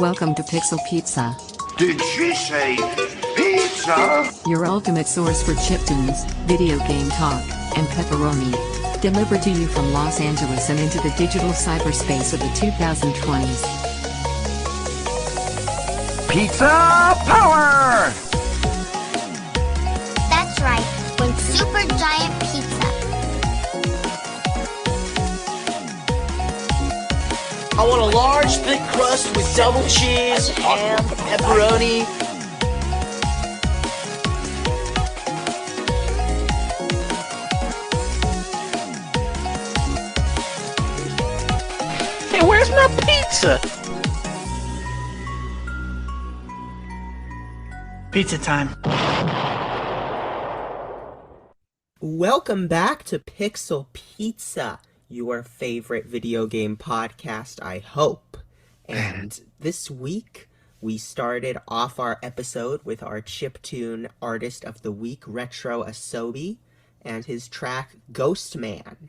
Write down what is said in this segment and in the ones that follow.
Welcome to Pixel Pizza, Did she say pizza? your ultimate source for chiptunes, video game talk, and pepperoni. Delivered to you from Los Angeles and into the digital cyberspace of the 2020s. Pizza power! That's right, when super giant pizza. I want a large, thick crust with double cheese, ham, pepperoni. Hey, where's my pizza? Pizza time. Welcome back to Pixel Pizza, your favorite video game podcast, I hope. And this week, we started off our episode with our chiptune artist of the week, Retro Asobi, and his track Ghost Man.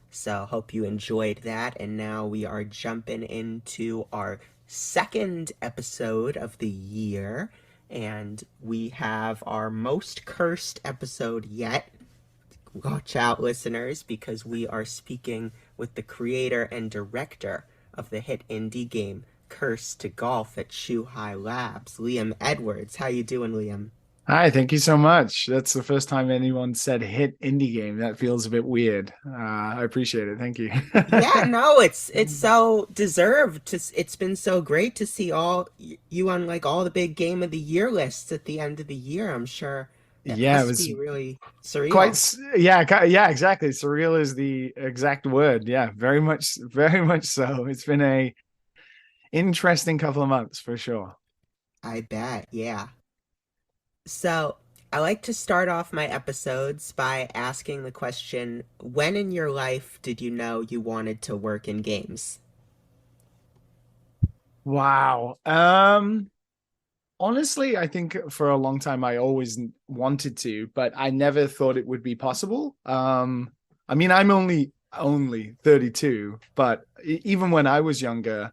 So, hope you enjoyed that, and now we are jumping into our second episode of the year, and we have our most cursed episode yet. Watch out, listeners, because we are speaking with the creator and director of the hit indie game Curse to Golf at Shuhai Labs, Liam Edwards. How you doing, Liam? Hi, thank you so much. That's the first time anyone said hit indie game. That feels a bit weird. I appreciate it. Thank you. Yeah, no, it's so deserved. It's been so great to see you on like all the big game of the year lists at the end of the year. I'm sure. Yeah, it was really surreal. Yeah, exactly. Surreal is the exact word. Yeah, very much so. It's been a interesting couple of months for sure. I bet, yeah. So, I like to start off my episodes by asking the question, when in your life did you know you wanted to work in games? Wow. Honestly, I think for a long time I always wanted to, but I never thought it would be possible. I mean, I'm only 32, but even when I was younger,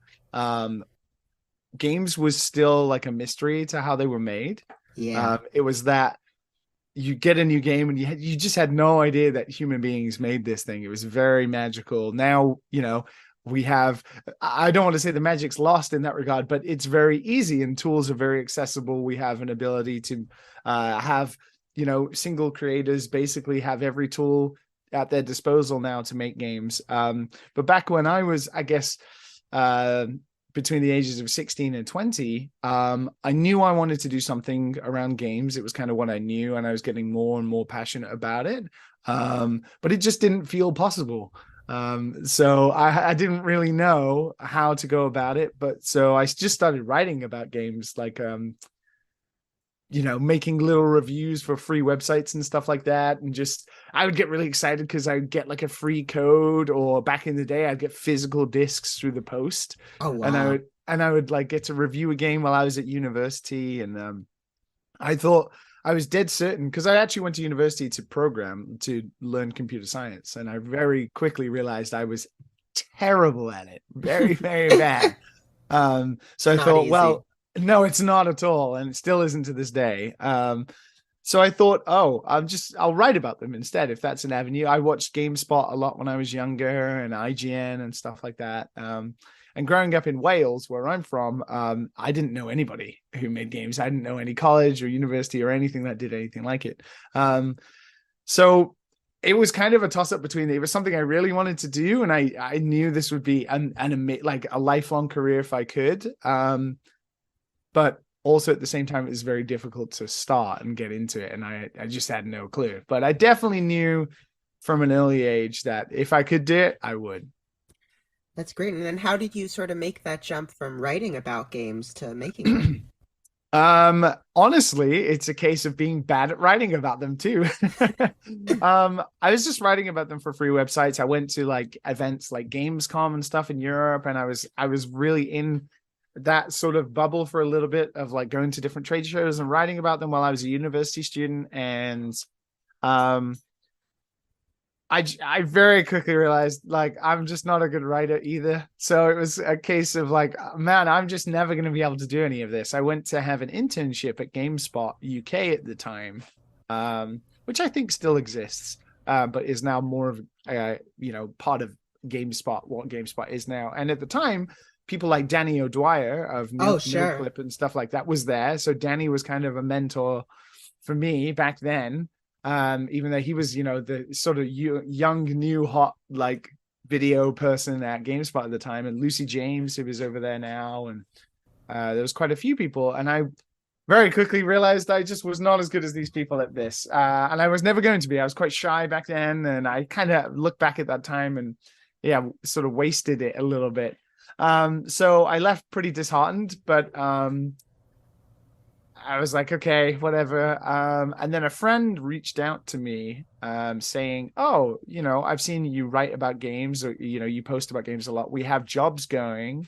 games was still like a mystery to how they were made. Yeah. It was that you get a new game and you just had no idea that human beings made this thing. It was very magical. Now, we have, I don't want to say the magic's lost in that regard, but it's very easy and tools are very accessible. We have an ability to have, single creators basically have every tool at their disposal now to make games. But back when I was, I guess, between the ages of 16 and 20, I knew I wanted to do something around games. It was kind of what I knew, and I was getting more and more passionate about it. But it just didn't feel possible. So I didn't really know how to go about it. But so I just started writing about games, like, making little reviews for free websites and stuff like that. And I would get really excited because I would get like a free code, or back in the day, I'd get physical discs through the post. Oh, wow. And I would like get to review a game while I was at university. And I thought I was dead certain, because I actually went to university to program, to learn computer science. And I very quickly realized I was terrible at it. Very, very bad. So I thought, easy. Well, no, it's not at all. And it still isn't to this day. So I thought, I'll write about them instead, if that's an avenue. I watched GameSpot a lot when I was younger, and IGN and stuff like that. And growing up in Wales, where I'm from, I didn't know anybody who made games. I didn't know any college or university or anything that did anything like it. So it was kind of a toss-up between, it was something I really wanted to do, and I knew this would be like a lifelong career if I could. But also at the same time, it was very difficult to start and get into it, and I just had no clue. But I definitely knew from an early age that if I could do it, I would. That's great. And then how did you sort of make that jump from writing about games to making them? Honestly, it's a case of being bad at writing about them too. I was just writing about them for free websites. I went to like events like Gamescom and stuff in Europe, and I was really in that sort of bubble for a little bit of like going to different trade shows and writing about them while I was a university student. And I very quickly realized like I'm just not a good writer either. So it was a case of like, man, I'm just never going to be able to do any of this. I went to have an internship at GameSpot UK at the time, which I think still exists, but is now more of part of GameSpot, what GameSpot is now. And at the time, people like Danny O'Dwyer of NoClip and stuff like that was there. So Danny was kind of a mentor for me back then. Even though he was, the sort of young, new, hot, like video person at GameSpot at the time, and Lucy James, who is over there now, and there was quite a few people, and I very quickly realized I just was not as good as these people at this, and I was never going to be. I was quite shy back then, and I kind of look back at that time and sort of wasted it a little bit. So I left pretty disheartened, but I was like, okay, whatever. And then a friend reached out to me saying, oh, I've seen you write about games, or, you post about games a lot. We have jobs going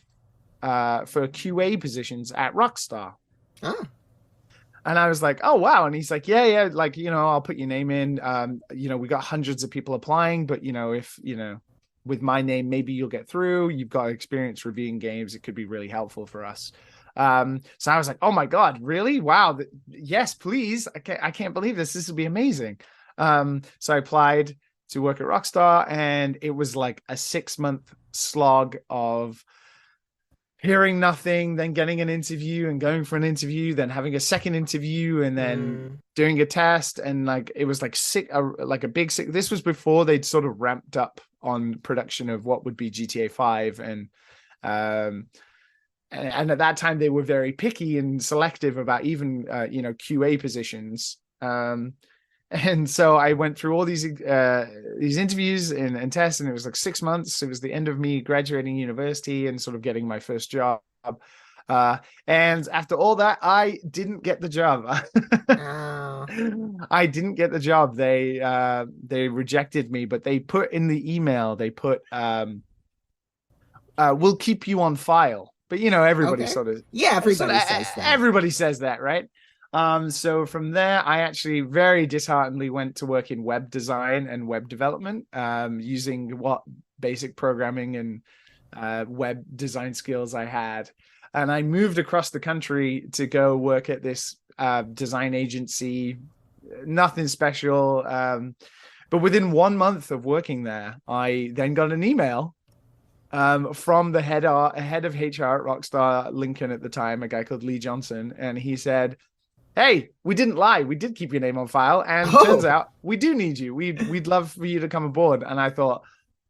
for QA positions at Rockstar. Oh. And I was like, oh, wow. And he's like, yeah, like, I'll put your name in. We got hundreds of people applying, but, if, with my name, maybe you'll get through. You've got experience reviewing games. It could be really helpful for us. So I was like, oh my God, really? Wow. Yes, please. I can't believe this. This would be amazing. So I applied to work at Rockstar, and it was like a 6-month slog of hearing nothing, then getting an interview and going for an interview, then having a second interview, and then doing a test. And like, it was like a big sick. This was before they'd sort of ramped up on production of what would be GTA 5. And at that time, they were very picky and selective about even, QA positions. And so I went through all these interviews and tests, and it was like 6 months. It was the end of me graduating university and sort of getting my first job. And after all that, I didn't get the job. Oh. I didn't get the job. They rejected me, but they put in the email, we'll keep you on file. But everybody Okay. sort of everybody says that. Everybody says that, right? So from there, I actually very disheartenedly went to work in web design and web development, using what basic programming and web design skills I had. And I moved across the country to go work at this design agency. Nothing special. But within 1 month of working there, I then got an email from the head of HR at Rockstar Lincoln at the time, a guy called Lee Johnson, and he said, hey, we didn't lie. We did keep your name on file, and turns out we do need you. We'd love for you to come aboard. And I thought,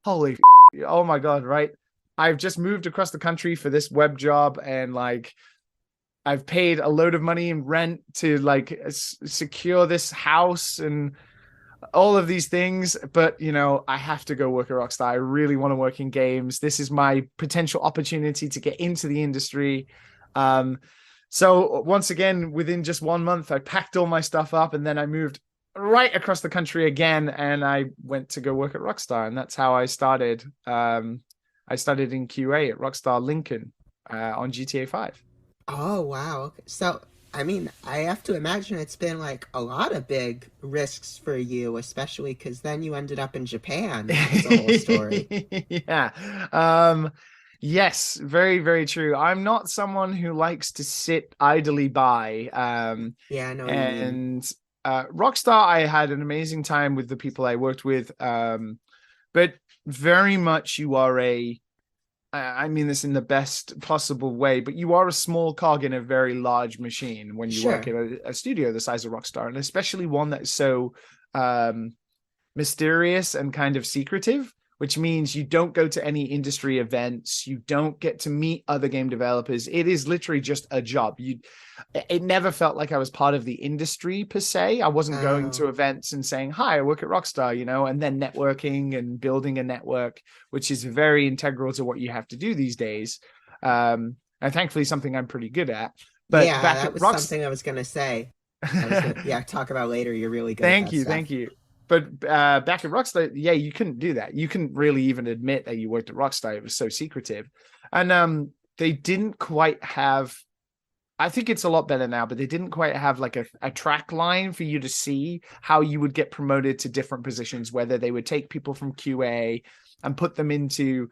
holy oh my God, right? I've just moved across the country for this web job, and like I've paid a load of money in rent to like secure this house and all of these things, but I have to go work at Rockstar. I really want to work in games. This is my potential opportunity to get into the industry. So once again, within just 1 month, I packed all my stuff up, and then I moved right across the country again, and I went to go work at Rockstar, and that's how I started. I started in QA at Rockstar Lincoln on GTA 5. Oh, wow. Okay. So, I mean, I have to imagine it's been like a lot of big risks for you, especially because then you ended up in Japan. That's the whole story. Yeah. Yes, very, very true. I'm not someone who likes to sit idly by. Yeah, I know what you mean. And Rockstar, I had an amazing time with the people I worked with. But very much you are I mean this in the best possible way, but you are a small cog in a very large machine when you work in a studio the size of Rockstar, and especially one that's so mysterious and kind of secretive, which means you don't go to any industry events. You don't get to meet other game developers. It is literally just a job. It never felt like I was part of the industry per se. I wasn't going to events and saying, hi, I work at Rockstar, and then networking and building a network, which is very integral to what you have to do these days. And thankfully something I'm pretty good at. But yeah, that was something I was going to say. Talk about later. You're really good at that stuff. Thank you. But back at Rockstar, you couldn't do that. You couldn't really even admit that you worked at Rockstar. It was so secretive. And they didn't quite have I think it's a lot better now, but they didn't quite have like a track line for you to see how you would get promoted to different positions, whether they would take people from QA and put them into,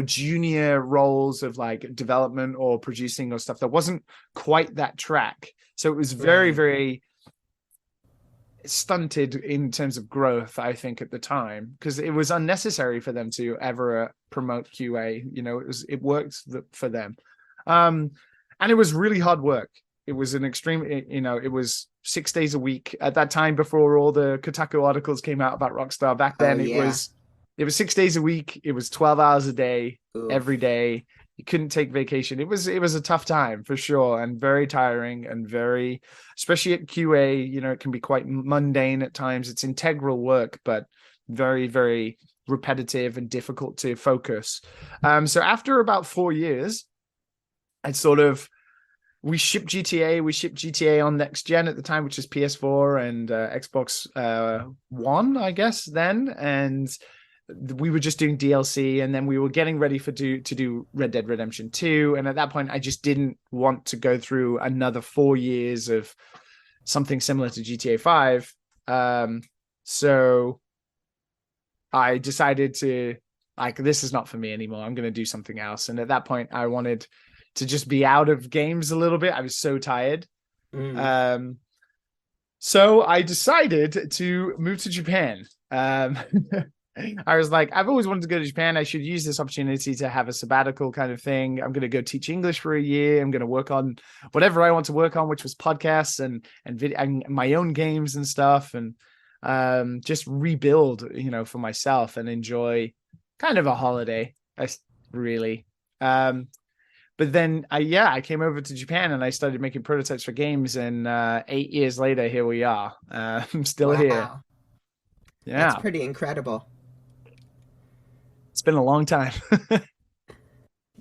junior roles of like development or producing or stuff. There wasn't quite that track. So it was very, very stunted in terms of growth, I think, at the time, because it was unnecessary for them to ever promote QA. It worked for them. And it was really hard work. It was an extreme, it was 6 days a week at that time before all the Kotaku articles came out about Rockstar. Back then, it was 6 days a week. It was 12 hours a day, every day. You couldn't take vacation. It was a tough time for sure, and very tiring, and very, especially at QA, it can be quite mundane at times. It's integral work, but very, very repetitive and difficult to focus. So after about 4 years, we shipped GTA on next gen at the time, which is PS4 and Xbox One, I guess then. And we were just doing DLC, and then we were getting ready to do Red Dead Redemption 2. And at that point, I just didn't want to go through another 4 years of something similar to GTA 5. So I decided to, this is not for me anymore. I'm going to do something else. And at that point, I wanted to just be out of games a little bit. I was so tired. So I decided to move to Japan. I was like, I've always wanted to go to Japan. I should use this opportunity to have a sabbatical kind of thing. I'm going to go teach English for a year. I'm going to work on whatever I want to work on, which was podcasts and video and my own games and stuff, and just rebuild, for myself and enjoy kind of a holiday. Really. But then I came over to Japan and I started making prototypes for games, and 8 years later, here we are. I'm still here. Yeah. That's pretty incredible. It's been a long time.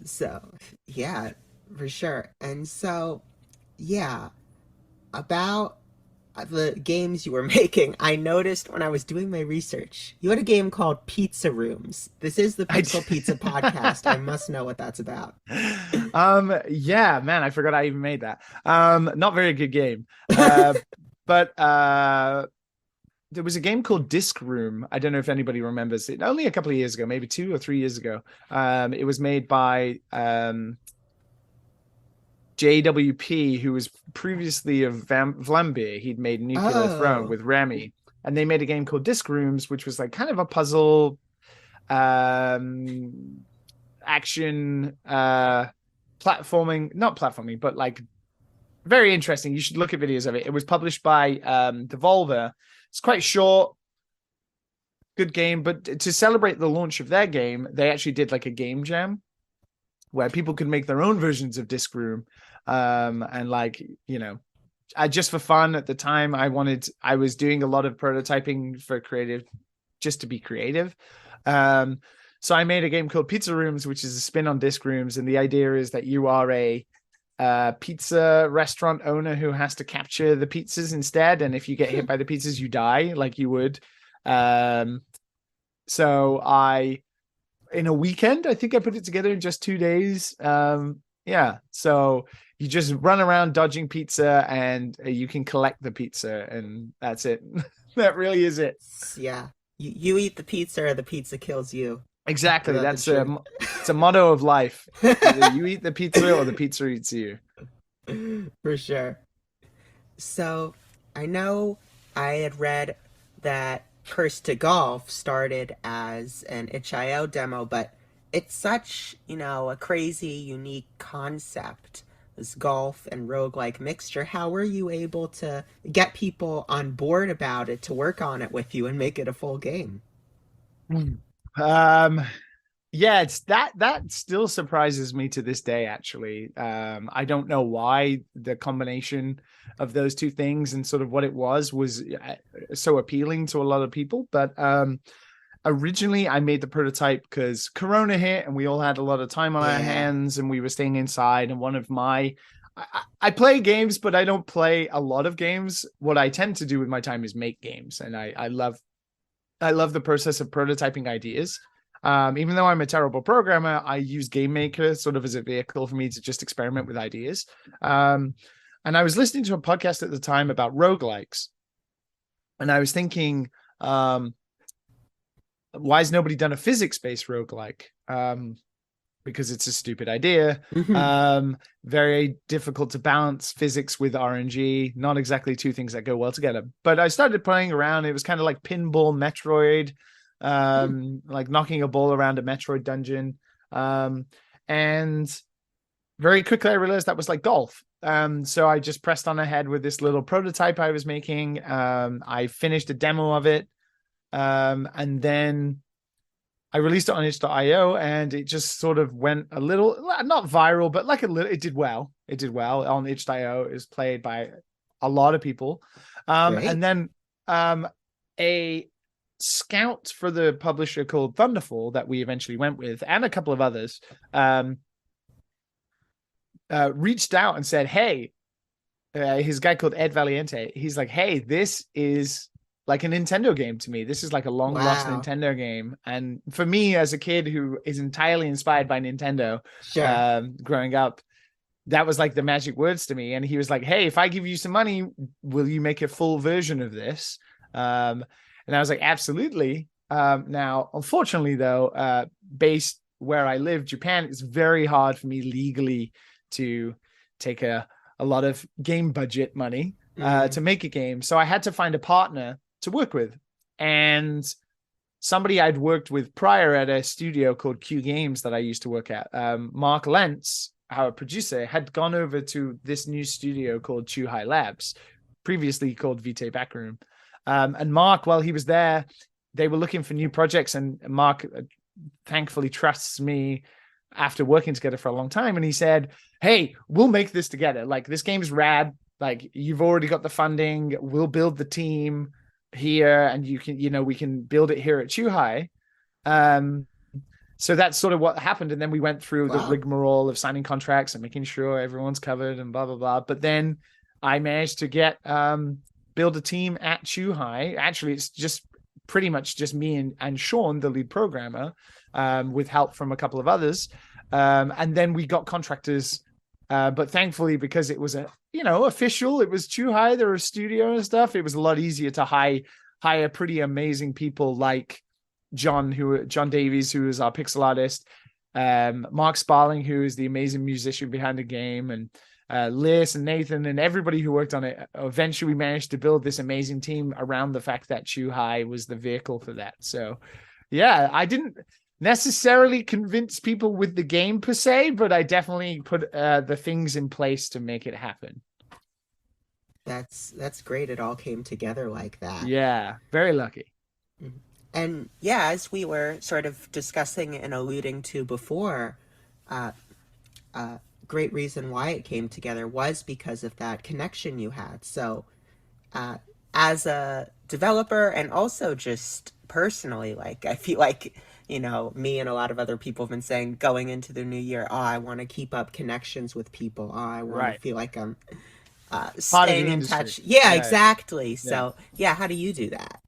So, yeah, for sure. And so, yeah, about the games you were making, I noticed when I was doing my research, you had a game called Pizza Rooms. This is the Pixel Pizza podcast. I must know what that's about. Yeah, man, I forgot I even made that. Not very good game. But there was a game called Disc Room. I don't know if anybody remembers it. Only a couple of years ago, maybe 2 or 3 years ago. It was made by JWP, who was previously of Vlambeer. He'd made Nuclear Throne with Remy. And they made a game called Disc Rooms, which was like kind of a puzzle action platforming, not platforming, but like very interesting. You should look at videos of it. It was published by Devolver. It's quite short, good game, but to celebrate the launch of their game, they actually did like a game jam where people could make their own versions of Disc Room. And like, just for fun at the time, I was doing a lot of prototyping for creative, just to be creative. So I made a game called Pizza Rooms, which is a spin on Disc Rooms. And the idea is that you are a pizza restaurant owner who has to capture the pizzas instead, and if you get hit by the pizzas you die, like you would. So in a weekend, I think I put it together in just 2 days. So you just run around dodging pizza, and you can collect the pizza, and that's it. That really is it. Yeah, you eat the pizza or the pizza kills you. Exactly. That's it's a motto of life. Either you eat the pizza or the pizza eats you. For sure. So I know I had read that Curse to Golf started as an itch.io demo, but it's such, a crazy, unique concept, this golf and roguelike mixture. How were you able to get people on board about it, to work on it with you and make it a full game? It's that still surprises me to this day, actually. I don't know why the combination of those two things and sort of what it was so appealing to a lot of people. But originally I made the prototype because Corona hit and we all had a lot of time on our hands and we were staying inside. And one of I play games, but I don't play a lot of games. What I tend to do with my time is make games. And I love the process of prototyping ideas. Even though I'm a terrible programmer, I use Game Maker sort of as a vehicle for me to just experiment with ideas. And I was listening to a podcast at the time about roguelikes. And I was thinking, why has nobody done a physics-based roguelike? Because it's a stupid idea. Very difficult to balance physics with RNG. Not exactly two things that go well together. But I started playing around. It was kind of like Pinball Metroid, like knocking a ball around a Metroid dungeon. And very quickly I realized that was like golf. So I just pressed on ahead with this little prototype I was making. I finished a demo of it. And then I released it on itch.io, and it just sort of went a little, not viral, but like a little, it did well. It did well on itch.io. It was played by a lot of people. And then a scout for the publisher called Thunderfall that we eventually went with, and a couple of others, reached out and said, hey, his guy called Ed Valiente, he's like, hey, this is like a Nintendo game to me. This is like a long lost Nintendo game. And for me as a kid who is entirely inspired by Nintendo, growing up, that was like the magic words to me. And he was like, hey, if I give you some money, will you make a full version of this? And I was like, absolutely. Now, unfortunately though, based where I live, Japan, it's very hard for me legally to take a lot of game budget money to make a game. So I had to find a partner to work with, and somebody I'd worked with prior at a studio called Q Games that I used to work at. Mark Lentz, our producer, had gone over to this new studio called Chuhai Labs, previously called Vitae Backroom. And Mark, while he was there, they were looking for new projects, and Mark thankfully trusts me after working together for a long time. And he said, hey, we'll make this together. Like, this game's rad. Like, you've already got the funding. We'll build the team here, and you can, we can build it here at Chuhai. So that's sort of what happened. And then we went through the rigmarole of signing contracts and making sure everyone's covered and blah, blah, blah. But then I managed to get, build a team at Chuhai. Actually, it's just pretty much just me and Sean, the lead programmer, with help from a couple of others. And then we got contractors. But thankfully, because it was official, it was Chuhai, there was a studio and stuff, it was a lot easier to hire pretty amazing people like John Davies, who is our pixel artist, Mark Sparling, who is the amazing musician behind the game, and Liz and Nathan and everybody who worked on it. Eventually, we managed to build this amazing team around the fact that Chuhai was the vehicle for that. So, yeah, I didn't necessarily convince people with the game per se, but I definitely put the things in place to make it happen. That's great. It all came together like that. Yeah, very lucky. And yeah, as we were sort of discussing and alluding to before, great reason why it came together was because of that connection you had. So as a developer, and also just personally, like, I feel like, me and a lot of other people have been saying going into the new year, I want to keep up connections with people. I want to feel like I'm staying in touch. Yeah, exactly. Yeah. So yeah, how do you do that?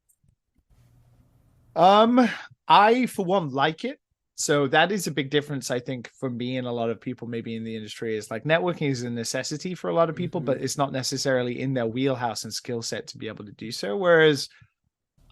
I, for one, like it. So that is a big difference, I think, for me and a lot of people maybe in the industry, is like networking is a necessity for a lot of people, but it's not necessarily in their wheelhouse and skill set to be able to do so. Whereas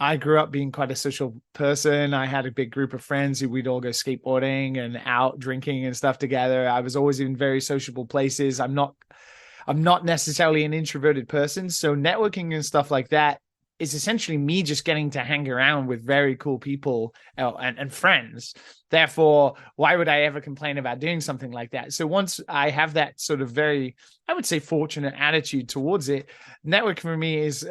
I grew up being quite a social person. I had a big group of friends who we'd all go skateboarding and out drinking and stuff together. I was always in very sociable places. I'm not necessarily an introverted person. So networking and stuff like that is essentially me just getting to hang around with very cool people and friends. Therefore, why would I ever complain about doing something like that? So once I have that sort of very, I would say, fortunate attitude towards it, network for me is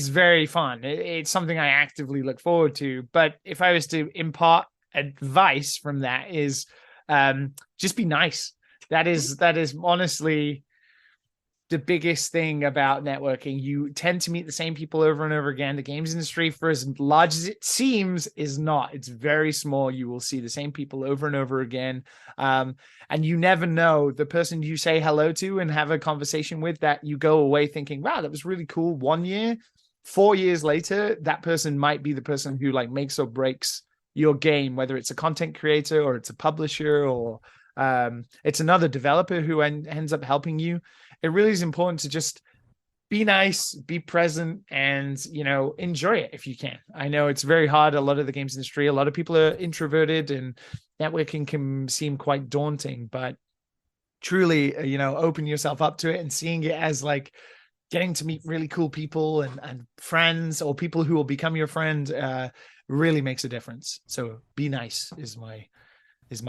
very fun. It's something I actively look forward to. But if I was to impart advice from that, is just be nice. That is honestly the biggest thing about networking. You tend to meet the same people over and over again. The games industry, for as large as it seems, is not. It's very small. You will see the same people over and over again. And you never know, the person you say hello to and have a conversation with, that you go away thinking, wow, that was really cool one year, 4 years later, that person might be the person who like makes or breaks your game, whether it's a content creator or it's a publisher or it's another developer who ends up helping you. It really is important to just be nice, be present, and, you know, enjoy it if you can. I know it's very hard. A lot of the games industry, a lot of people are introverted and networking can seem quite daunting, but truly, you know, open yourself up to it and seeing it as like getting to meet really cool people and friends or people who will become your friend really makes a difference. So be nice is my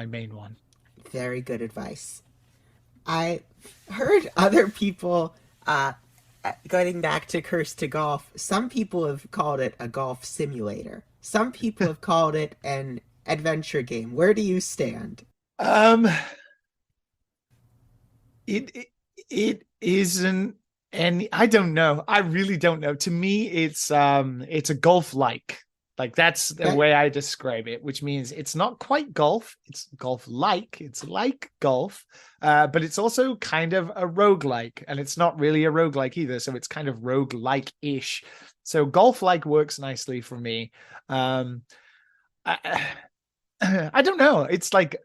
main one. Very good advice. I heard other people, going back to Curse to Golf, some people have called it a golf simulator. Some people have called it an adventure game. Where do you stand? It isn't any, I don't know. I really don't know. To me, it's a golf-like. Like that's the way I describe it, which means it's not quite golf. It's golf-like. It's like golf, but it's also kind of a roguelike, and it's not really a roguelike either. So it's kind of roguelike-ish. So golf-like works nicely for me. I don't know. It's like,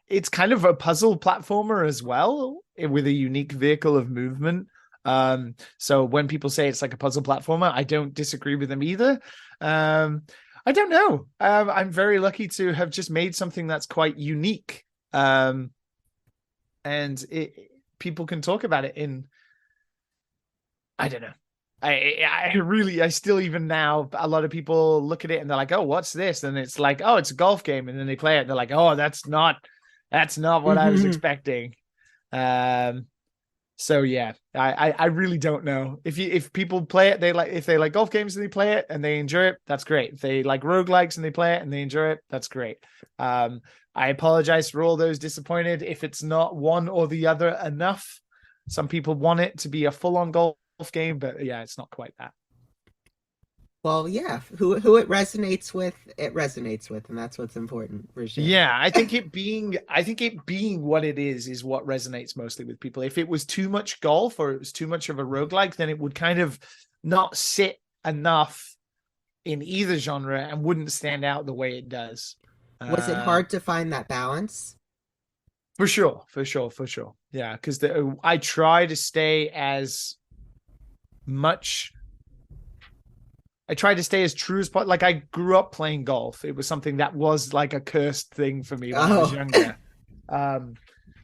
it's kind of a puzzle platformer as well, with a unique vehicle of movement. So when people say it's like a puzzle platformer, I don't disagree with them either. I don't know. I'm very lucky to have just made something that's quite unique. And people can talk about it in, I don't know. I still, even now, a lot of people look at it and they're like, oh, what's this? And it's like, oh, it's a golf game. And then they play it and they're like, oh, that's not what I was expecting. So yeah, I really don't know. If people play it, if they like golf games and they play it and they enjoy it, that's great. If they like roguelikes and they play it and they enjoy it, that's great. I apologize for all those disappointed if it's not one or the other enough. Some people want it to be a full-on golf game, but yeah, it's not quite that. Well, yeah, who it resonates with, and that's what's important for sure. Yeah, I think it being what it is what resonates mostly with people. If it was too much golf or it was too much of a roguelike, then it would kind of not sit enough in either genre and wouldn't stand out the way it does. Was it hard to find that balance? For sure. Yeah, because I try to stay as true as possible. Like, I grew up playing golf. It was something that was like a cursed thing for me when I was younger.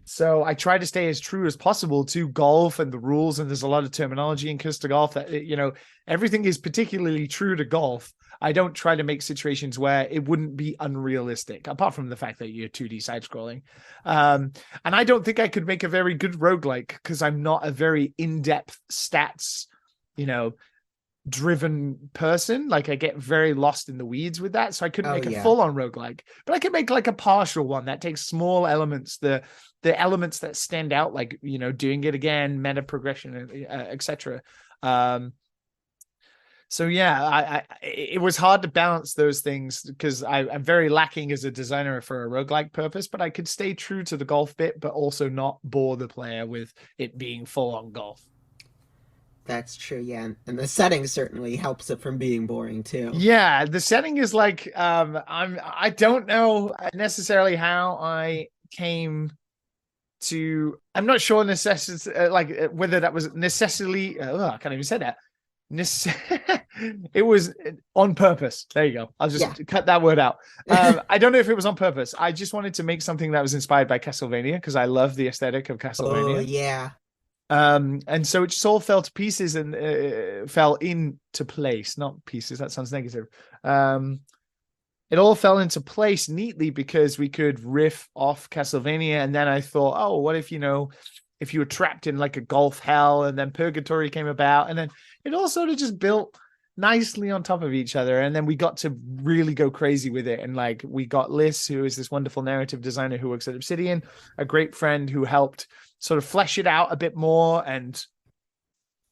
So I try to stay as true as possible to golf and the rules. And there's a lot of terminology in Curse to Golf that, you know, everything is particularly true to golf. I don't try to make situations where it wouldn't be unrealistic, apart from the fact that you're 2D side scrolling. And I don't think I could make a very good roguelike because I'm not a very in-depth stats, you know, driven person. Like, I get very lost in the weeds with that, so I couldn't make a full-on roguelike, but I could make like a partial one that takes small elements, the elements that stand out, like, you know, doing it again, meta progression, etc. So yeah, it was hard to balance those things because I'm very lacking as a designer for a roguelike purpose, but I could stay true to the golf bit, but also not bore the player with it being full-on golf. That's true, yeah. And the setting certainly helps it from being boring too. Yeah, the setting is like, I don't know necessarily how I came to, I'm not sure like whether that was necessarily, I can't even say that. It was on purpose. There you go. I'll just cut that word out. I don't know if it was on purpose. I just wanted to make something that was inspired by Castlevania because I love the aesthetic of Castlevania. Oh, yeah. And so it just all fell to pieces and fell into place. Not pieces, that sounds negative. It all fell into place neatly because we could riff off Castlevania. And then I thought, oh, what if, you know, if you were trapped in like a golf hell, and then Purgatory came about, and then it all sort of just built nicely on top of each other. And then we got to really go crazy with it. And like, we got Liz, who is this wonderful narrative designer who works at Obsidian, a great friend who helped sort of flesh it out a bit more and,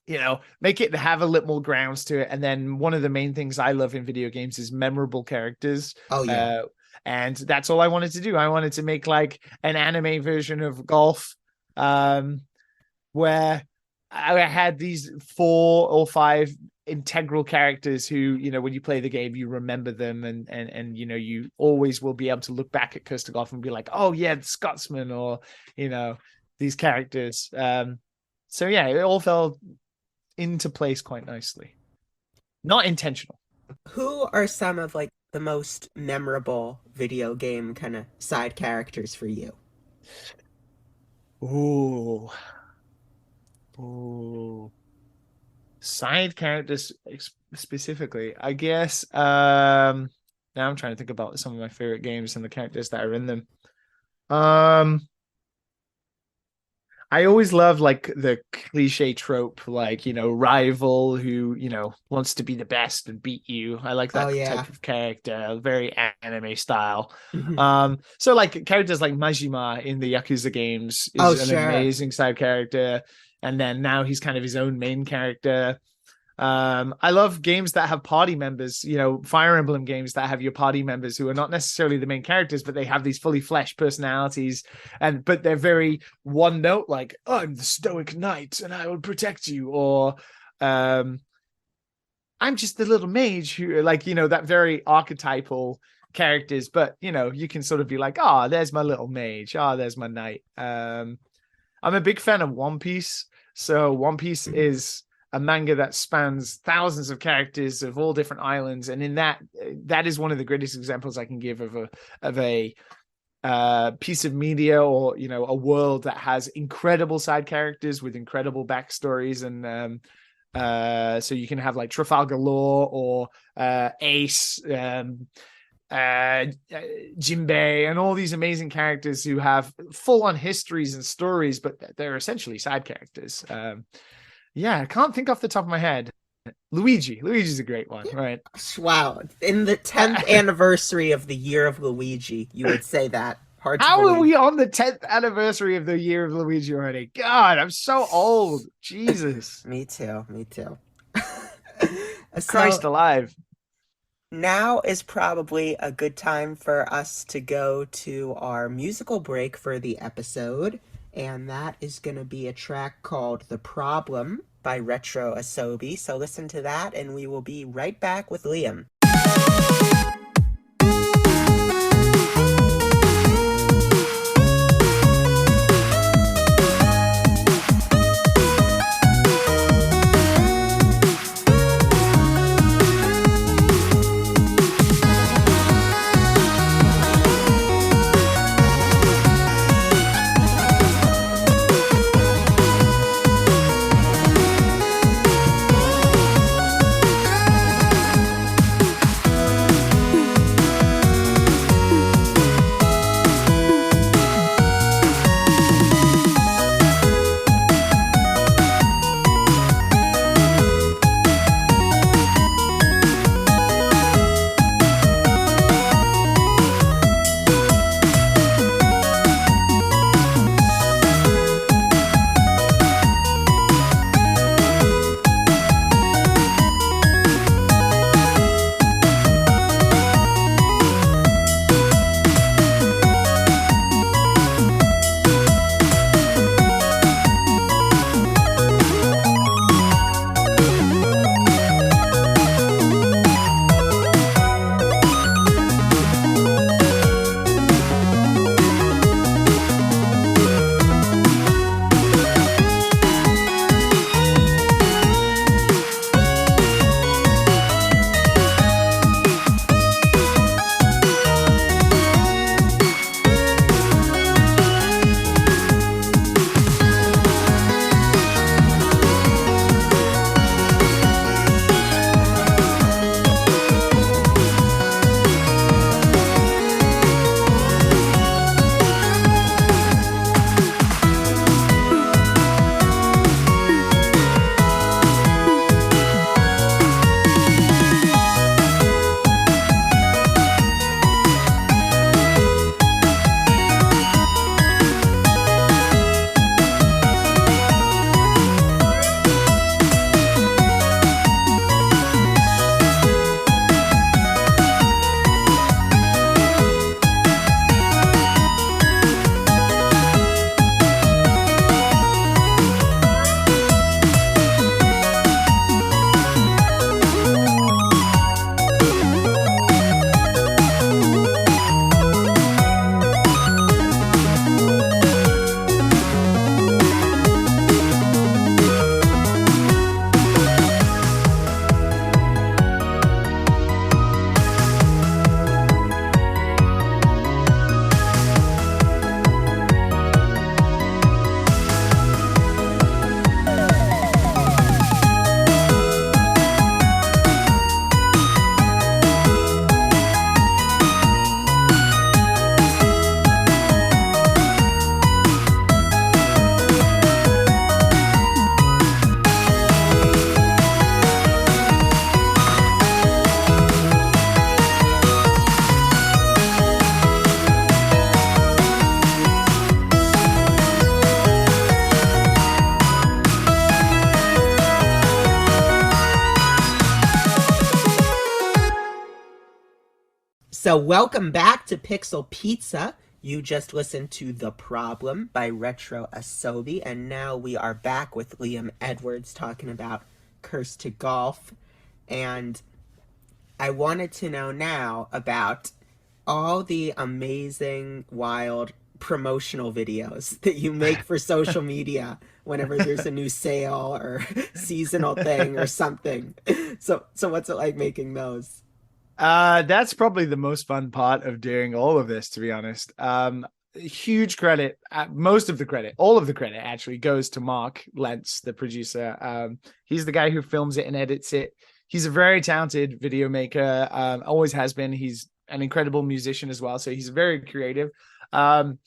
you know, make it have a little more grounds to it. And then one of the main things I love in video games is memorable characters. Oh, yeah. And that's all I wanted to do. I wanted to make like an anime version of golf, where I had these 4 or 5 integral characters who, you know, when you play the game, you remember them, and you know, you always will be able to look back at Kirstogolf and be like, oh yeah, the Scotsman, or, you know, these characters. So yeah, it all fell into place quite nicely. Not intentional. Who are some of like the most memorable video game kind of side characters for you? Ooh. Side characters specifically, I guess. Now I'm trying to think about some of my favorite games and the characters that are in them. I always love like the cliche trope, like, you know, rival who, you know, wants to be the best and beat you. I like that type of character, very anime style. So like characters like Majima in the Yakuza games is an amazing side character. And then now he's kind of his own main character. I love games that have party members, you know, Fire Emblem games that have your party members who are not necessarily the main characters, but they have these fully fleshed personalities, but they're very one note, like, I'm the stoic knight and I will protect you, or I'm just the little mage who, like, you know, that very archetypal characters, but, you know, you can sort of be like, oh, there's my little mage, oh, there's my knight. I'm a big fan of One Piece. So One Piece is a manga that spans thousands of characters of all different islands, and in that is one of the greatest examples I can give of a piece of media, or, you know, a world that has incredible side characters with incredible backstories. And so you can have like Trafalgar Law, or Ace, Jinbei, and all these amazing characters who have full-on histories and stories, but they're essentially side characters. Yeah, I can't think off the top of my head. Luigi's a great one, right? Wow. In the 10th anniversary of the year of Luigi, you would say that. Hard to How believe. are we on the 10th anniversary of the year of Luigi already? God, I'm so old. Jesus. Me too. Christ alive. Now is probably a good time for us to go to our musical break for the episode, and that is going to be a track called The Problem by Retro Asobi. So listen to that, and we will be right back with Liam. So welcome back to Pixel Pizza. You just listened to The Problem by Retro Asobi, and now we are back with Liam Edwards talking about Curse to Golf. And I wanted to know now about all the amazing, wild promotional videos that you make for social media whenever there's a new sale or seasonal thing or something. So what's it like making those? That's probably the most fun part of doing all of this, to be honest. Huge credit, most of the credit, all of the credit actually goes to Mark Lentz, the producer. He's the guy who films it and edits it. He's a very talented video maker, always has been. He's an incredible musician as well, so he's very creative. I'm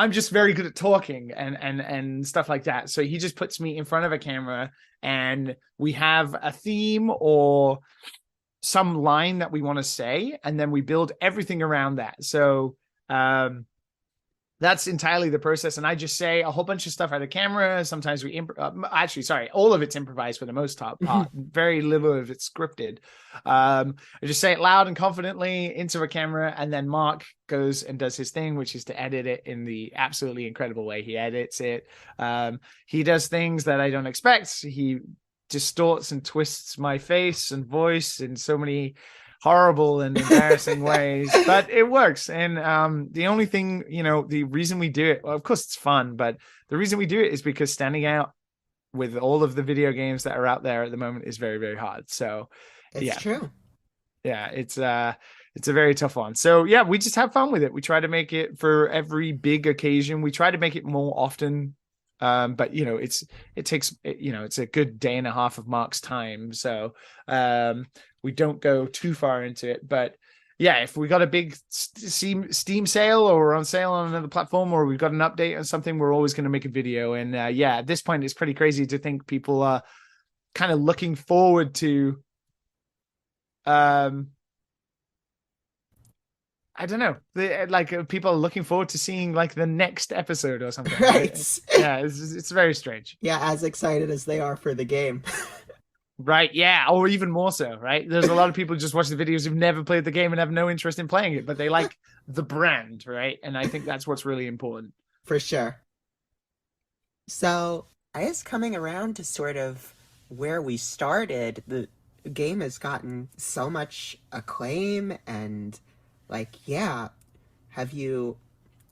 just very good at talking and stuff like that. So he just puts me in front of a camera and we have a theme or some line that we want to say, and then we build everything around that. So that's entirely the process. And I just say a whole bunch of stuff out of camera. Sometimes we all of it's improvised for the most part. Very little of it's scripted. I just say it loud and confidently into a camera, and then Mark goes and does his thing, which is to edit it in the absolutely incredible way he edits it. He does things that I don't expect. He distorts and twists my face and voice in so many horrible and embarrassing ways, but it works. And the only thing, the reason we do it, well, of course it's fun, but the reason we do it is because standing out with all of the video games that are out there at the moment is very, very hard. So It's true. Yeah, it's a very tough one. So yeah, we just have fun with it. We try to make it for every big occasion. We try to make it more often. But it's a good day and a half of Mark's time. So we don't go too far into it, but yeah, if we got a big Steam sale or we're on sale on another platform or we've got an update on something, we're always going to make a video. And at this point, it's pretty crazy to think people are kind of looking forward to, I don't know. People are looking forward to seeing like the next episode or something. Right. It's very strange. Yeah, as excited as they are for the game. Right. Yeah. Or even more so. Right. There's a lot of people just watch the videos who've never played the game and have no interest in playing it, but they like the brand. Right. And I think that's what's really important. For sure. So I guess coming around to sort of where we started, the game has gotten so much acclaim and have you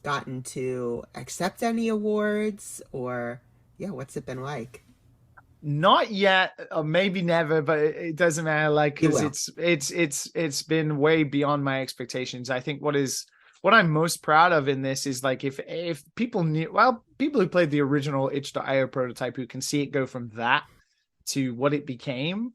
gotten to accept any awards or what's it been like? Not yet, or maybe never, but it doesn't matter. Because it's been way beyond my expectations. I think what I'm most proud of in this is if people people who played the original itch.io prototype who can see it go from that to what it became.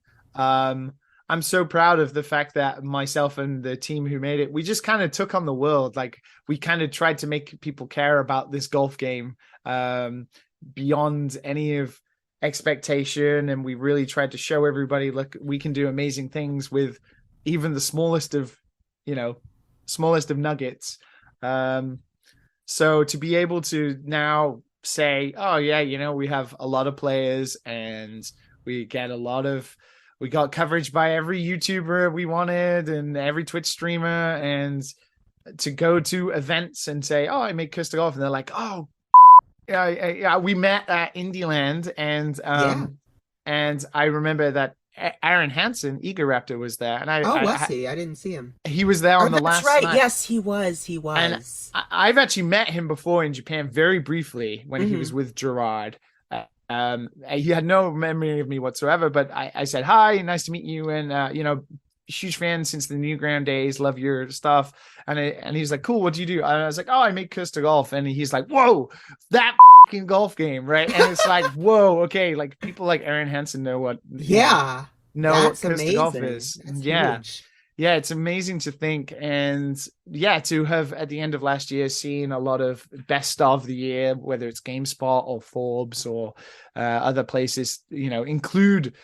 I'm so proud of the fact that myself and the team who made it, we just kind of took on the world. We kind of tried to make people care about this golf game beyond any of expectation. And we really tried to show everybody, look, we can do amazing things with even the smallest of nuggets. So to be able to now say, oh yeah, we have a lot of players and we got coverage by every YouTuber we wanted and every Twitch streamer, and to go to events and say, oh, I make Curse to Golf. And they're like, oh, yeah, we met at Indieland. And I remember that Aaron Hansen, Eager Raptor, was there. And was he? I didn't see him. He was there on the last night. night. Yes, he was. And I've actually met him before in Japan very briefly when he was with Gerard. He had no memory of me whatsoever, but I said, hi, nice to meet you. And, huge fan since the Newground days, love your stuff. And he's like, cool, what do you do? And I was like, oh, I make Curse to Golf. And he's like, whoa, that fucking golf game, right? And it's like, whoa, okay, like people like Aaron Hansen know what what Curse to Golf is. That's huge. Yeah, it's amazing to think. And to have at the end of last year seen a lot of best of the year, whether it's GameSpot or Forbes or other places, include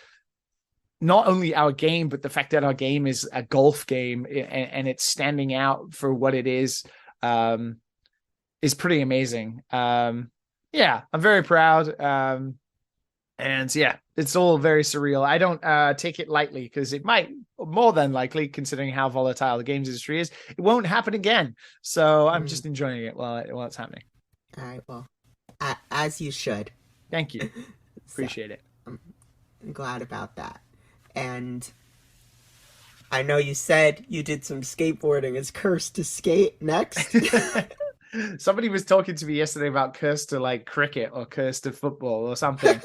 not only our game, but the fact that our game is a golf game and it's standing out for what it is pretty amazing. I'm very proud. And yeah, it's all very surreal. I don't take it lightly because it might, more than likely, considering how volatile the games industry is, it won't happen again. So I'm just enjoying it while it's happening. All right, well, as you should. Thank you. Appreciate it. I'm glad about that. And I know you said you did some skateboarding. Is Cursed to Skate next? Somebody was talking to me yesterday about Cursed to like cricket or Cursed to football or something.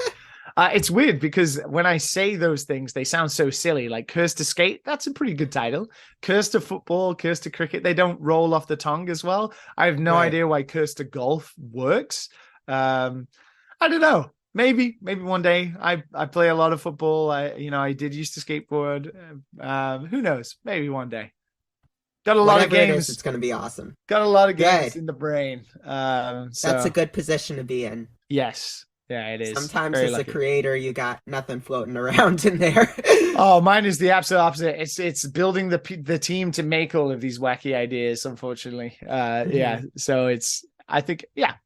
It's weird because when I say those things, they sound so silly. Like Cursed to Skate, that's a pretty good title. Cursed to football, Cursed to cricket, they don't roll off the tongue as well. I have no idea why Cursed to golf works. I don't know. Maybe one day. I play a lot of football. I did used to skateboard. Who knows? Maybe one day. Got a lot of games. It's going to be awesome. Got a lot of games in the brain. That's a good position to be in. Yes. Yeah, it is. Sometimes as a creator, you got nothing floating around in there. Oh, mine is the absolute opposite. It's building the team to make all of these wacky ideas, unfortunately. Yeah. So I think,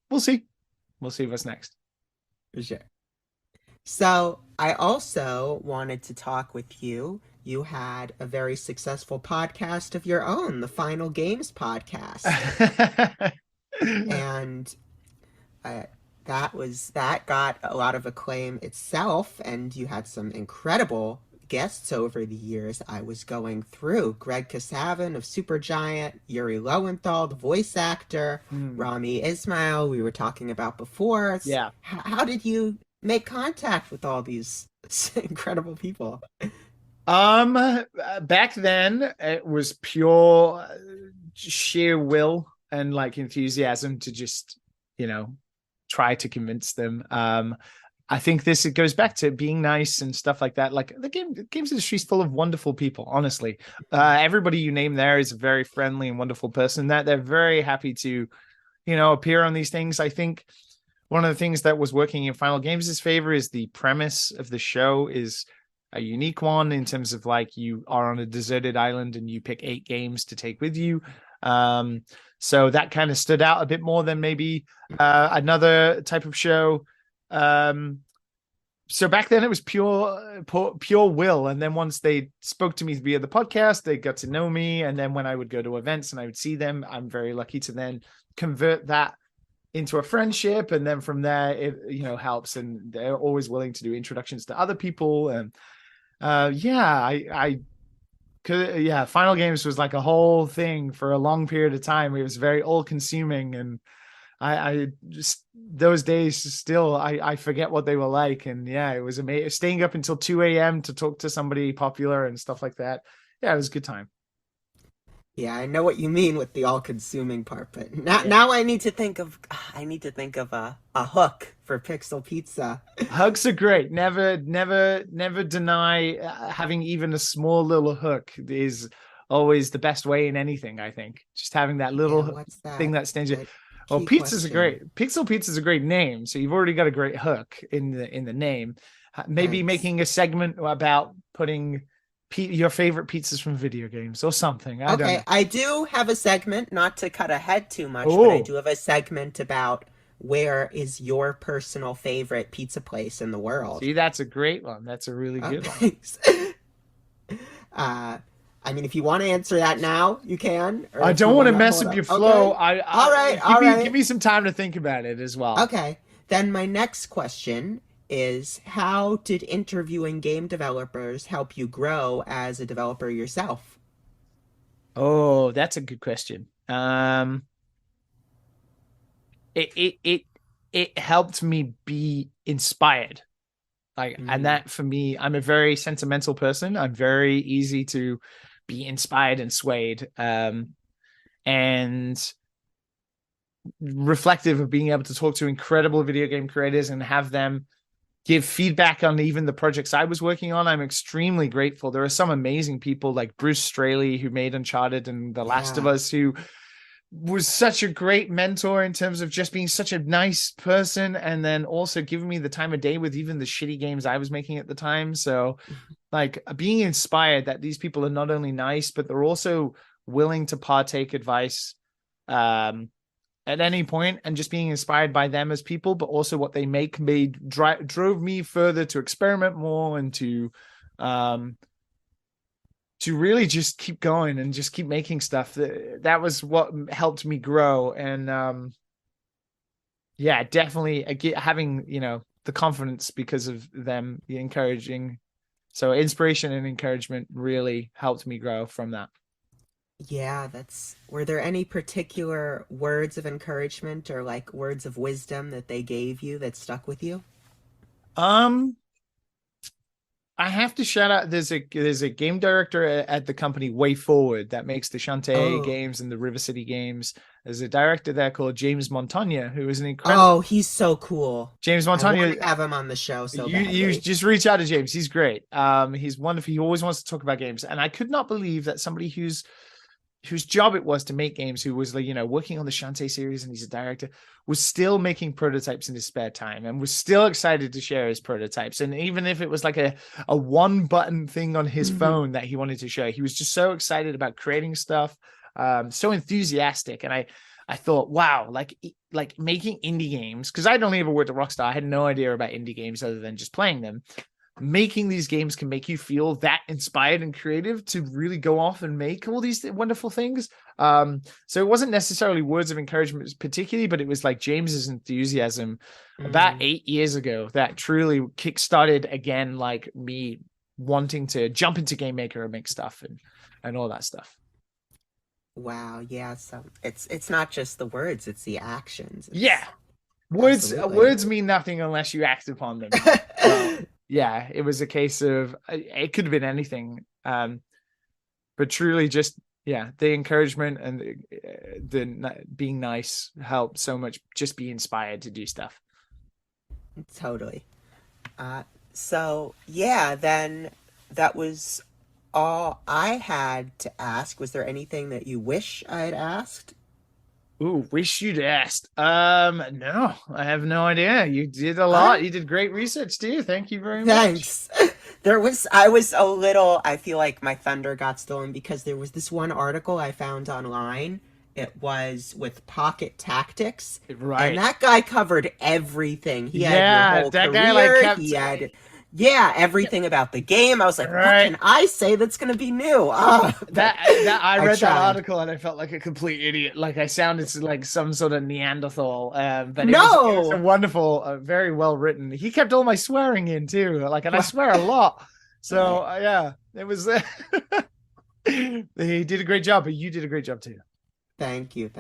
we'll see. We'll see what's next. For sure. So I also wanted to talk with you. You had a very successful podcast of your own, the Final Games podcast. And that got a lot of acclaim itself, and you had some incredible guests over the years. I was going through Greg Kasavin of Supergiant, Yuri Lowenthal, the voice actor, Rami Ismail, we were talking about before. Yeah. How did you make contact with all these incredible people? Back then it was pure sheer will and like enthusiasm to just, try to convince them. I think it goes back to being nice and stuff like that. Like the games industry is full of wonderful people, honestly. Everybody you name there is a very friendly and wonderful person that they're very happy to, appear on these things. I think one of the things that was working in Final Games' favor is the premise of the show is a unique one in terms of like you are on a deserted island and you pick 8 games to take with you. So that kind of stood out a bit more than maybe another type of show. So back then it was pure will. And then once they spoke to me via the podcast, they got to know me. And then when I would go to events and I would see them, I'm very lucky to then convert that into a friendship. And then from there, it, helps. And they're always willing to do introductions to other people. And Final Games was like a whole thing for a long period of time. It was very all consuming, and I just those days still I forget what they were like. And it was amazing staying up until 2 a.m. to talk to somebody popular and stuff like that. It was a good time. Yeah, I know what you mean with the all-consuming part, but now I need to think of a hook for Pixel Pizza. Hooks are great. Never deny having even a small little hook is always the best way in anything. I think just having that little thing that stands out. Oh, pizza's Pixel Pizza's a great name. So you've already got a great hook in the name. Maybe making a segment about putting your favorite pizzas from video games or something. I don't know. I do have a segment, not to cut ahead too much, but I do have a segment about where is your personal favorite pizza place in the world. See, that's a great one. That's a really good one. I mean, if you want to answer that now, you can. I don't want to mess up your flow. Okay. All right. Give me some time to think about it as well. Okay. Then my next question is, how did interviewing game developers help you grow as a developer yourself? Oh, that's a good question. It helped me be inspired. And that for me, I'm a very sentimental person. I'm very easy to be inspired and swayed. And reflective of being able to talk to incredible video game creators and have them give feedback on even the projects I was working on. I'm extremely grateful. There are some amazing people like Bruce Straley, who made Uncharted and The Last of Us, who was such a great mentor in terms of just being such a nice person, and then also giving me the time of day with even the shitty games I was making at the time. So like being inspired that these people are not only nice, but they're also willing to partake advice at any point, and just being inspired by them as people, but also what they make drove me further to experiment more and to really just keep going and just keep making stuff. That was what helped me grow. And yeah, definitely having, the confidence because of them encouraging. So inspiration and encouragement really helped me grow from that. Yeah, were there any particular words of encouragement or like words of wisdom that they gave you that stuck with you? I have to shout out. There's a game director at the company Way Forward that makes the Shantae games and the River City games. There's a director there called James Montagna, who is an incredible. Oh, he's so cool. James Montagna. I want to have him on the show. So you just reach out to James. He's great. He's wonderful. He always wants to talk about games, and I could not believe that somebody whose job it was to make games, who was working on the Shantae series, and he's a director, was still making prototypes in his spare time and was still excited to share his prototypes. And even if it was like a one button thing on his phone that he wanted to show, he was just so excited about creating stuff, so enthusiastic. And I thought, wow, like making indie games, because I'd only ever worked at Rockstar. I had no idea about indie games other than just playing them. Making these games can make you feel that inspired and creative to really go off and make all these wonderful things. So it wasn't necessarily words of encouragement particularly, but it was like James's enthusiasm about 8 years ago that truly kickstarted again, like me wanting to jump into Game Maker and make stuff and all that stuff. Wow. Yeah. So it's not just the words, it's the actions. Words mean nothing unless you act upon them. Yeah, it was a case of, it could have been anything. But truly just, the encouragement and the being nice helped so much, just be inspired to do stuff. Totally. So then that was all I had to ask. Was there anything that you wish I had asked? Ooh, wish you'd asked. No, I have no idea. You did a lot. You did great research too. Thank you very much. Thanks. I feel like my thunder got stolen because there was this one article I found online. It was with Pocket Tactics. Right. And that guy covered everything. He had your whole that career. guy Everything about the game. I was like, what can I say that's going to be new? I read that article and I felt like a complete idiot. Like I sounded like some sort of Neanderthal. But it was a wonderful, very well written. He kept all my swearing in too. And I swear a lot. So it was. He did a great job, but you did a great job too. Thank you.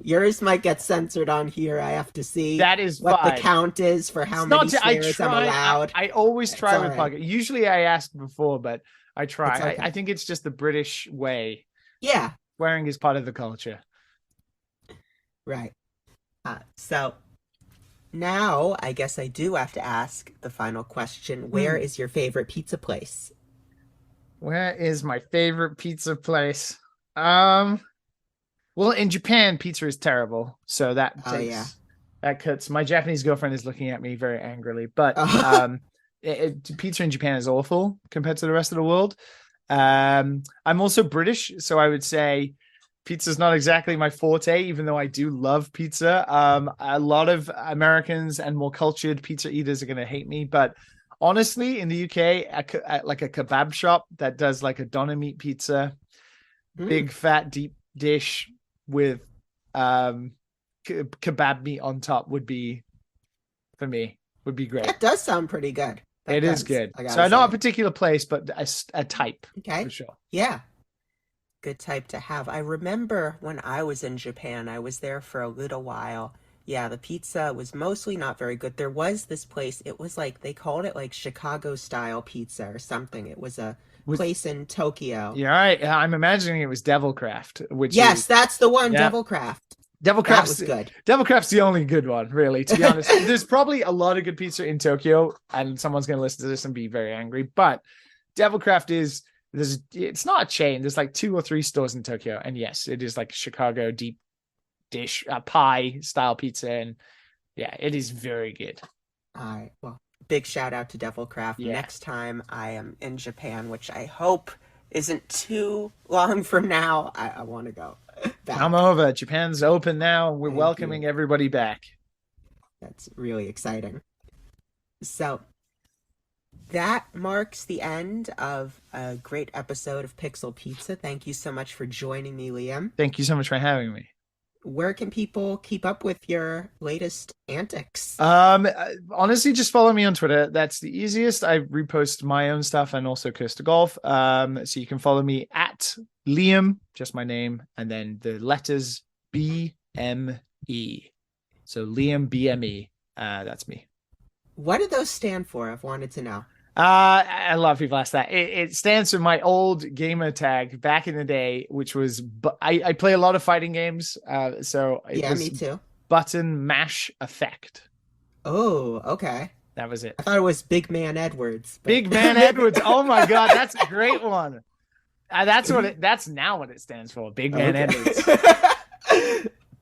Yours might get censored on here. I have to see that is what fine. The count is for how many swears I'm allowed. I always try with Pocket. Usually I asked before, but I try. Okay. I think it's just the British way. Yeah. Swearing is part of the culture. Right. So now I guess I do have to ask the final question. Where is your favorite pizza place? Where is my favorite pizza place? Well, in Japan, pizza is terrible, so that cuts. My Japanese girlfriend is looking at me very angrily, but pizza in Japan is awful compared to the rest of the world. I'm also British, so I would say pizza is not exactly my forte, even though I do love pizza. A lot of Americans and more cultured pizza eaters are going to hate me, but honestly, in the UK, like a kebab shop that does like a doner meat pizza, big fat deep dish with kebab meat on top would be great. That does sound pretty good. It is good. So not a particular place, but a type. Okay. For sure. Yeah. Good type to have. I remember when I was in Japan, I was there for a little while. Yeah, the pizza was mostly not very good. There was this place, it was like, they called it like Chicago style pizza or something. It was a place in Tokyo. Yeah, right. I'm imagining it was Devilcraft, that's the one. Yeah. Devilcraft was good. Devilcraft's the only good one, really, to be honest. There's probably a lot of good pizza in Tokyo, and someone's going to listen to this and be very angry, but Devilcraft it's not a chain. There's like 2 or 3 stores in Tokyo, and yes, it is like Chicago deep dish pie style pizza, and it is very good. All right, well, big shout out to Devilcraft. Next time I am in Japan, which I hope isn't too long from now, I want to go. back. Come over. Japan's open now. We're Thank welcoming you. everybody back. That's really exciting. So that marks the end of a great episode of Pixel Pizza. Thank you so much for joining me, Liam. Thank you so much for having me. Where can people keep up with your latest antics? Honestly, just follow me on Twitter. That's the easiest. I repost my own stuff and also Coast to Golf. So you can follow me at Liam, just my name, and then the letters BME. So Liam BME. That's me. What do those stand for? I've wanted to know. A lot of people ask that. It stands for my old gamer tag back in the day, which was I play a lot of fighting games. So it Yeah, was me too. button mash effect. Oh, okay. That was it. I thought it was Big Man Edwards. But... Big Man Edwards. Oh my God, that's a great one. That's now what it stands for. Big Man Edwards.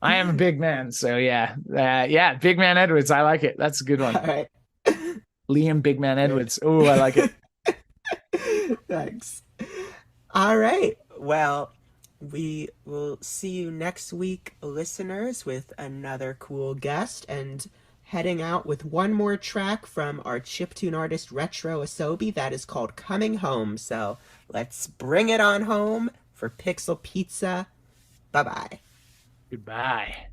I am a big man, so yeah. Big Man Edwards. I like it. That's a good one. All right. Liam Big Man Edwards. Oh, I like it. Thanks. All right. Well, we will see you next week, listeners, with another cool guest and heading out with one more track from our chiptune artist Retro Asobi that is called Coming Home. So let's bring it on home for Pixel Pizza. Bye-bye. Goodbye.